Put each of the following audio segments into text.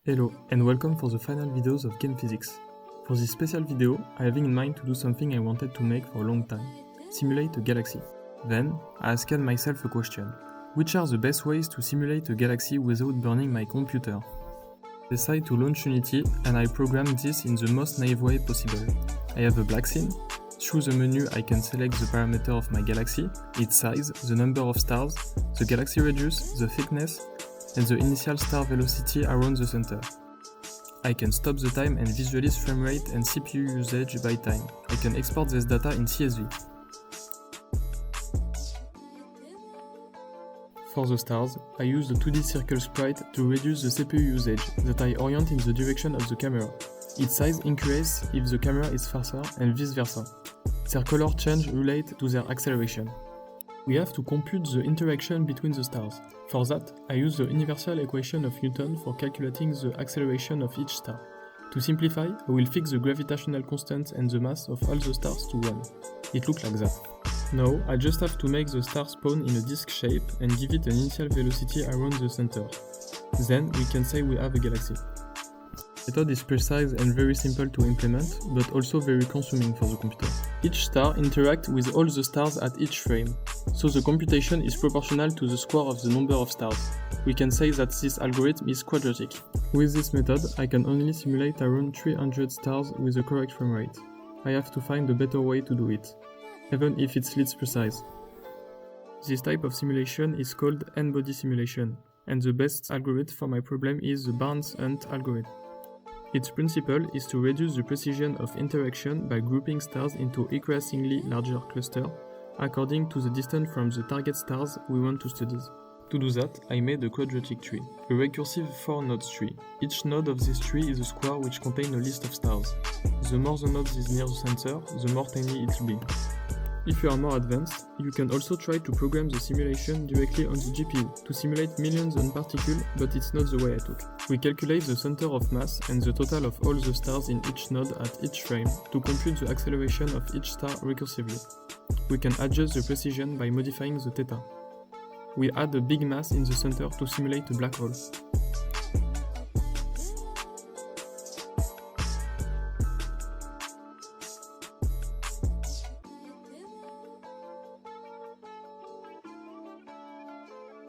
Hello and welcome for the final videos of Game Physics. For this special video, I have in mind to do something I wanted to make for a long time, simulate a galaxy. Then, I asked myself a question: which are the best ways to simulate a galaxy without burning my computer? I decided to launch Unity and I programmed this in the most naive way possible. I have a black scene. Through the menu I can select the parameter of my galaxy, its size, the number of stars, the galaxy radius, the thickness, and the initial star velocity around the center. I can stop the time and visualize frame rate and CPU usage by time. I can export this data in CSV. For the stars, I use the 2D circle sprite to reduce the CPU usage that I orient in the direction of the camera. Its size increases if the camera is faster and vice versa. Their color change relate to their acceleration. We have to compute the interaction between the stars. For that, I use the universal equation of Newton for calculating the acceleration of each star. To simplify, I will fix the gravitational constant and the mass of all the stars to 1. It looks like that. Now, I just have to make the star spawn in a disk shape and give it an initial velocity around the center. Then, we can say we have a galaxy. The method is precise and very simple to implement, but also very consuming for the computer. Each star interacts with all the stars at each frame, so the computation is proportional to the square of the number of stars. We can say that this algorithm is quadratic. With this method, I can only simulate around 300 stars with the correct frame rate. I have to find a better way to do it, even if it's less precise. This type of simulation is called n-body simulation, and the best algorithm for my problem is the Barnes-Hunt algorithm. Its principle is to reduce the precision of interaction by grouping stars into increasingly larger clusters according to the distance from the target stars we want to study. To do that, I made a quadratic tree, a recursive 4-node tree. Each node of this tree is a square which contains a list of stars. The more the node is near the center, the more tiny it will be. If you are more advanced, you can also try to program the simulation directly on the GPU to simulate millions of particles, but it's not the way I took. We calculate the center of mass and the total of all the stars in each node at each frame to compute the acceleration of each star recursively. We can adjust the precision by modifying the theta. We add a big mass in the center to simulate a black hole.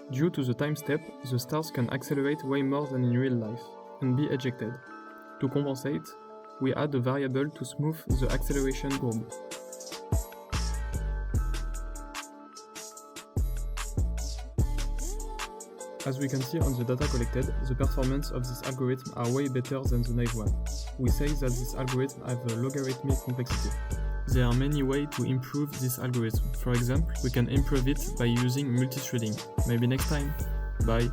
Due to the time step, the stars can accelerate way more than in real life, and be ejected. To compensate, we add a variable to smooth the acceleration curve. As we can see on the data collected, the performance of this algorithm are way better than the naive one. We say that this algorithm has a logarithmic complexity. There are many ways to improve this algorithm. For example, we can improve it by using multithreading. Maybe next time. Bye!